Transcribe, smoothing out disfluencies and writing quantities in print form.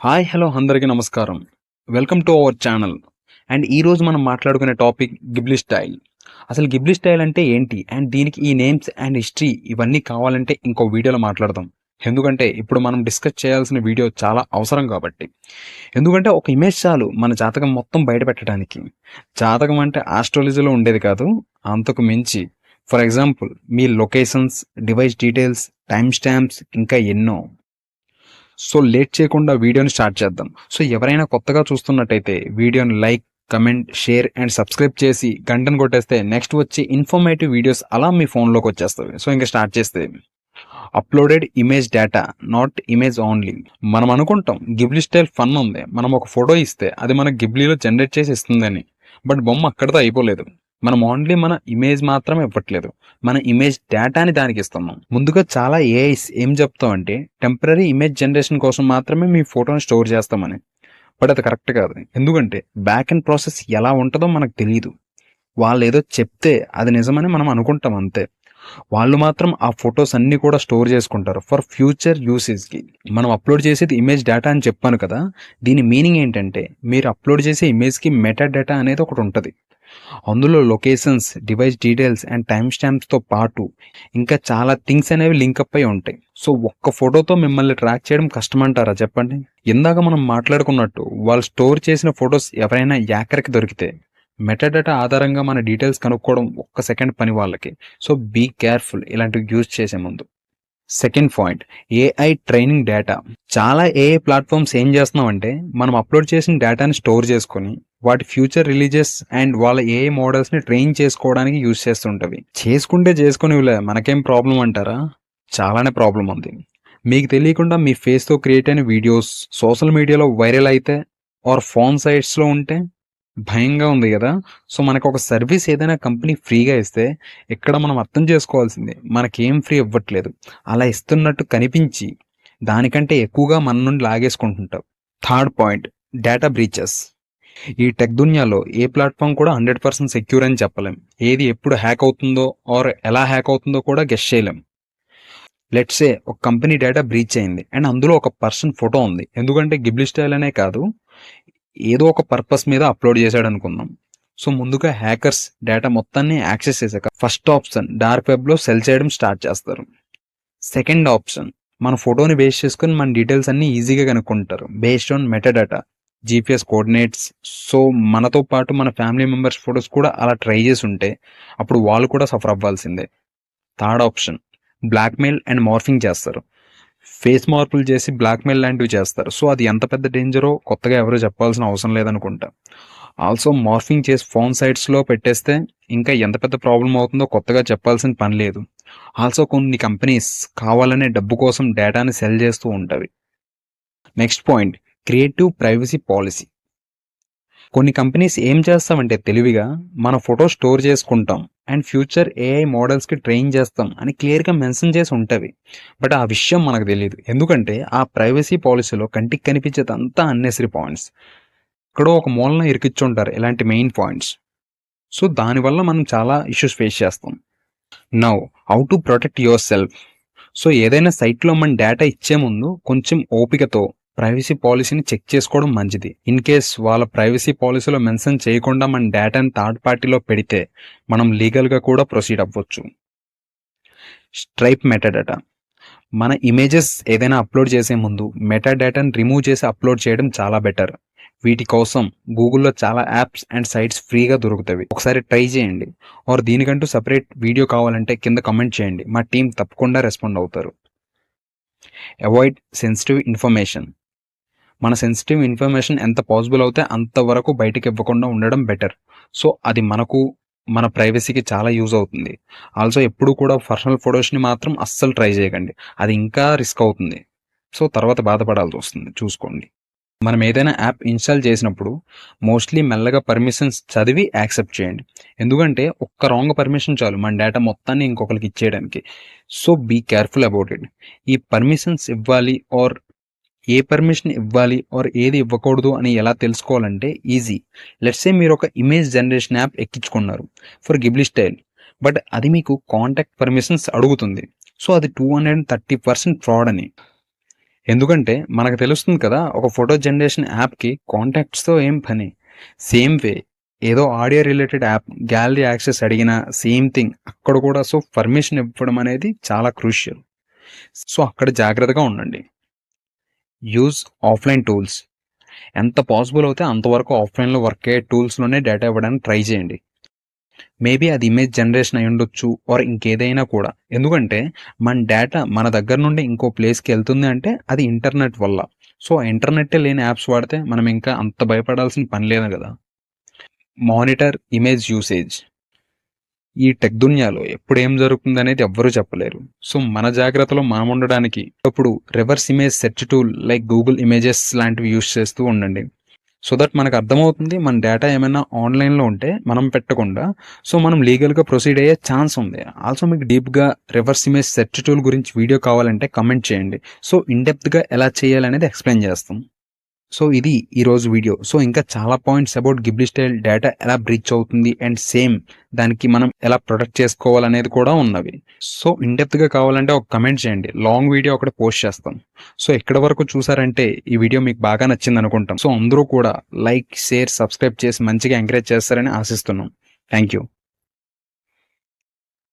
Hi hello అందరికీ నమస్కారం. Welcome to our channel. And ఈరోజు మనం మాట్లాడుకునే టాపిక్ గిబ్లీ స్టైల్. అసలు గిబ్లీ స్టైల్ అంటే ఏంటి అండ్ దీనికి ఈ నేమ్స్ అండ్ హిస్టరీ ఇవన్నీ కావాలంటే ఇంకో వీడియోలో మాట్లాడదాం. ఎందుకంటే ఇప్పుడు మనం డిస్కస్ చేయాల్సిన వీడియో చాలా అవసరం కాబట్టి. ఎందుకంటే ఒక ఇమేజ్ చాలు మన జాతకం మొత్తం బయట పెట్టడానికి. జాతకం అంటే ఆస్ట్రాలజీలో ఉండేది కాదు, అంతకు మించి. For example me locations, device details, time stamps ఇంకా ఎన్నో. సో లేట్ చేయకుండా వీడియోని స్టార్ట్ చేద్దాం. సో ఎవరైనా కొత్తగా చూస్తున్నట్టయితే వీడియోని like, comment, share and subscribe చేసి గంటను కొట్టేస్తే నెక్స్ట్ వచ్చే ఇన్ఫర్మేటివ్ వీడియోస్ అలా మీ ఫోన్లోకి వచ్చేస్తాయి. సో ఇంకా స్టార్ట్ చేస్తే uploaded image data, not image only. మనం అనుకుంటాం గిబ్లీ స్టైల్ ఫన్ ఉంది, మనం ఒక ఫోటో ఇస్తే అది మన గిబ్లీలో జనరేట్ చేసి ఇస్తుందని. బట్ బొమ్మ అక్కడితో అయిపోలేదు. మనం ఓన్లీ మన ఇమేజ్ మాత్రమే ఇవ్వట్లేదు, మన ఇమేజ్ డేటాని దానికి ఇస్తున్నాం. ముందుగా చాలా ఏఐస్ ఏం చెప్తాం అంటే టెంపరీ ఇమేజ్ జనరేషన్ కోసం మాత్రమే మీ ఫోటోని స్టోర్ చేస్తామని. బట్ అది కరెక్ట్ కాదు. ఎందుకంటే బ్యాక్ అండ్ ప్రాసెస్ ఎలా ఉంటుందో మనకు తెలియదు. వాళ్ళు ఏదో చెప్తే అది నిజమని మనం అనుకుంటాం అంతే. వాళ్ళు మాత్రం ఆ ఫొటోస్ అన్ని కూడా స్టోర్ చేసుకుంటారు ఫర్ ఫ్యూచర్ యూసేజ్కి. మనం అప్లోడ్ చేసేది ఇమేజ్ డేటా అని చెప్పాను కదా, దీని మీనింగ్ ఏంటంటే మీరు అప్లోడ్ చేసే ఇమేజ్కి మెటా డేటా అనేది ఒకటి ఉంటుంది. అందులో locations, device details and time స్టాంప్స్తో పాటు ఇంకా చాలా థింగ్స్ అనేవి లింకప్ అయి ఉంటాయి. సో ఒక్క ఫోటోతో మిమ్మల్ని ట్రాక్ చేయడం కష్టమంటారా చెప్పండి? ఇందాక మనం మాట్లాడుకున్నట్టు వాళ్ళు స్టోర్ చేసిన ఫొటోస్ ఎవరైనా యాకర్కి దొరికితే మెటాడేటా ఆధారంగా మన డీటెయిల్స్ కనుక్కోవడం ఒక్క సెకండ్ పని వాళ్ళకి. సో బీ కేర్ఫుల్ ఇలాంటివి యూజ్ చేసే ముందు. Second point, AI training data. చాలా ఏఐ ప్లాట్ఫామ్స్ ఏం చేస్తున్నామంటే మనం అప్లోడ్ చేసిన డేటాని స్టోర్ చేసుకొని వాటి ఫ్యూచర్ రిలీజెస్ అండ్ వాళ్ళ ఏఐ మోడల్స్ని ట్రైన్ చేసుకోవడానికి యూజ్ చేస్తుంటవి. చేసుకునేవిలే, మనకేం ప్రాబ్లం అంటారా? చాలానే ప్రాబ్లం ఉంది. మీకు తెలియకుండా మీ ఫేస్తో క్రియేట్ అయిన వీడియోస్ సోషల్ మీడియాలో వైరల్ అయితే ఆర్ ఫోన్ సైట్స్లో ఉంటే భయంగా ఉంది కదా. సో మనకు ఒక సర్వీస్ ఏదైనా కంపెనీ ఫ్రీగా ఇస్తే ఇక్కడ మనం అర్థం చేసుకోవాల్సింది మనకేం ఫ్రీ ఇవ్వట్లేదు, అలా ఇస్తున్నట్టు కనిపించి దానికంటే ఎక్కువగా మన నుండి లాగేసుకుంటుంటాం. Third point, data breaches. ఈ టెక్ దునియాలో ఏ ప్లాట్ఫామ్ కూడా 100% సెక్యూర్ అని చెప్పలేం. ఏది ఎప్పుడు హ్యాక్ అవుతుందో ఆర్ ఎలా హ్యాక్ అవుతుందో కూడా గెస్ చేయలేం. లెట్సే ఒక కంపెనీ డేటా బ్రీచ్ అయింది అండ్ అందులో ఒక పర్సన్ ఫోటో ఉంది. ఎందుకంటే గిబ్లీ స్టైల్ అనే కాదు, ఏదో ఒక పర్పస్ మీద అప్లోడ్ చేశాడు అనుకుందాం. సో ముందుగా హ్యాకర్స్ డేటా మొత్తాన్ని యాక్సెస్ చేశాక ఫస్ట్ ఆప్షన్ డార్క్ వెబ్లో సెల్ చేయడం స్టార్ట్ చేస్తారు. సెకండ్ ఆప్షన్ మన ఫోటోని బేస్ చేసుకొని మన డీటెయిల్స్ అన్ని ఈజీగా కనుక్కుంటారు based on metadata, GPS coordinates. So మనతో పాటు మన ఫ్యామిలీ మెంబర్స్ ఫొటోస్ కూడా అలా ట్రై చేసి ఉంటే అప్పుడు వాళ్ళు కూడా సఫర్ అవ్వాల్సిందే. Third option blackmail and morphing చేస్తారు. ఫేస్ మార్పులు చేసి బ్లాక్మెయిల్ లాంటివి చేస్తారు. సో అది ఎంత పెద్ద డేంజరో కొత్తగా ఎవరు చెప్పాల్సిన అవసరం లేదనుకుంటా. ఆల్సో మార్ఫింగ్ చేసి ఫోన్ సైట్స్లో పెట్టేస్తే ఇంకా ఎంత పెద్ద ప్రాబ్లం అవుతుందో కొత్తగా చెప్పాల్సిన పని లేదు. ఆల్సో కొన్ని కంపెనీస్ కావాలనే డబ్బు కోసం డేటాని సెల్ చేస్తూ ఉంటవి. Next point, creative privacy policy. కొన్ని కంపెనీస్ ఏం చేస్తామంటే తెలివిగా మన ఫోటో స్టోర్ చేసుకుంటాం అండ్ ఫ్యూచర్ ఏఐ మోడల్స్కి ట్రైన్ చేస్తాం అని క్లియర్గా మెన్షన్ చేసి ఉంటవి. బట్ ఆ విషయం మనకు తెలియదు. ఎందుకంటే ఆ ప్రైవసీ పాలసీలో కంటికి కనిపించేదంతా అన్నెసరీ పాయింట్స్. ఇక్కడ ఒక మూలన ఇరికిచ్చుంటారు ఇలాంటి మెయిన్ పాయింట్స్. సో దానివల్ల మనం చాలా ఇష్యూస్ ఫేస్ చేస్తాం. Now how to protect your self. So ఏదైనా సైట్లో మన డేటా ఇచ్చే ముందు కొంచెం ఓపికతో ప్రైవసీ పాలసీని చెక్ చేసుకోవడం మంచిది. ఇన్ కేస్ వాళ్ళ ప్రైవసీ పాలసీలో మెన్షన్ చేయకుండా మన డేటాని థర్డ్ పార్టీలో పెడితే మనం లీగల్గా కూడా ప్రొసీడ్ అవ్వచ్చు. Stripe metadata. మన ఇమేజెస్ ఏదైనా అప్లోడ్ చేసే ముందు మెటాడేటాని రిమూవ్ చేసి అప్లోడ్ చేయడం చాలా బెటర్. వీటి కోసం గూగుల్లో చాలా యాప్స్ అండ్ సైట్స్ ఫ్రీగా దొరుకుతాయి, ఒకసారి ట్రై చేయండి. ఆర్ దీనికంటూ సపరేట్ వీడియో కావాలంటే కింద కమెంట్ చేయండి, మా టీం తప్పకుండా రెస్పాండ్ అవుతారు. Avoid sensitive information. మన సెన్సిటివ్ ఇన్ఫర్మేషన్ ఎంత పాసిబుల్ అవుతే అంతవరకు బయటకు ఇవ్వకుండా ఉండడం బెటర్. సో అది మనకు మన ప్రైవసీకి చాలా యూజ్ అవుతుంది. ఆల్సో ఎప్పుడు కూడా పర్సనల్ ఫొటోస్ని మాత్రం అస్సలు ట్రై చేయకండి, అది ఇంకా రిస్క్ అవుతుంది. సో తర్వాత బాధపడాల్సి వస్తుంది, చూసుకోండి. మనం ఏదైనా యాప్ ఇన్స్టాల్ చేసినప్పుడు మోస్ట్లీ మెల్లగా పర్మిషన్స్ చదివి యాక్సెప్ట్ చేయండి. ఎందుకంటే ఒక్క రాంగ్ పర్మిషన్ చాలు మన డేటా మొత్తాన్ని ఇంకొకరికి ఇచ్చేయడానికి. So be careful about it. ఈ పర్మిషన్స్ ఇవ్వాలి ఆర్ ఏ పర్మిషన్ ఇవ్వాలి ఆర్ ఏది ఇవ్వకూడదు అని ఎలా తెలుసుకోవాలంటే ఈజీ. లెట్సే మీరు ఒక ఇమేజ్ జనరేషన్ యాప్ ఎక్కించుకున్నారు ఫర్ గిబ్లీ స్టైల్, బట్ అది మీకు కాంటాక్ట్ పర్మిషన్స్ అడుగుతుంది. సో అది 230% ఫ్రాడ్ అని. ఎందుకంటే మనకు తెలుస్తుంది కదా, ఒక ఫోటో జనరేషన్ యాప్కి కాంటాక్ట్స్తో ఏం పని. సేమ్ వే ఏదో audio related app gallery access అడిగినా సేమ్ థింగ్ అక్కడ కూడా. సో పర్మిషన్ ఇవ్వడం అనేది చాలా క్రూషియల్. సో అక్కడ జాగ్రత్తగా ఉండండి. Use offline tools. ఎంత పాసిబుల్ అవుతే అంతవరకు ఆఫ్లైన్లో వర్క్ అయ్యే టూల్స్లోనే డేటా ఇవ్వడానికి ట్రై చేయండి. మేబీ అది ఇమేజ్ జనరేషన్ అయి ఉండొచ్చు ఆర్ ఇంకేదైనా కూడా. ఎందుకంటే మన డేటా మన దగ్గర నుండి ఇంకో ప్లేస్కి వెళ్తుంది అంటే అది ఇంటర్నెట్ వల్ల. సో ఇంటర్నెట్టే లేని యాప్స్ వాడితే మనం ఇంకా అంత భయపడాల్సిన పని లేదు కదా. Monitor image usage. ఈ టెక్ దునియాలో ఎప్పుడు ఏం జరుగుతుంది అనేది ఎవ్వరూ చెప్పలేరు. సో మన జాగ్రత్తలో మనం ఉండడానికి ఇప్పుడు reverse image search tool like Google images లాంటివి యూస్ చేస్తూ ఉండండి. సో దట్ మనకు అర్థమవుతుంది మన డేటా ఏమైనా ఆన్లైన్లో ఉంటే మనం పెట్టకుండా సో మనం లీగల్గా ప్రొసీడ్ అయ్యే ఛాన్స్ ఉంది. ఆల్సో మీకు డీప్గా రివర్స్ ఇమేజ్ సెర్చ్ టూల్ గురించి వీడియో కావాలంటే కమెంట్ చేయండి. సో ఇన్డెప్త్గా ఎలా చేయాలనేది ఎక్స్ప్లెయిన్ చేస్తాం. సో ఇది ఈరోజు వీడియో. సో ఇంకా చాలా points about Ghibli style data ఎలా బ్రీచ్ అవుతుంది అండ్ సేమ్ దానికి మనం ఎలా ప్రొటెక్ట్ చేసుకోవాలనేది కూడా ఉన్నవి. సో ఇన్డెప్త్గా కావాలంటే ఒక కమెంట్ చేయండి, లాంగ్ వీడియో ఒకటి పోస్ట్ చేస్తాం. సో ఎక్కడి వరకు చూసారంటే ఈ వీడియో మీకు బాగా నచ్చింది అనుకుంటాం. సో అందరూ కూడా లైక్, షేర్, సబ్స్క్రైబ్ చేసి మంచిగా ఎంకరేజ్ చేస్తారని ఆశిస్తున్నాం. Thank you.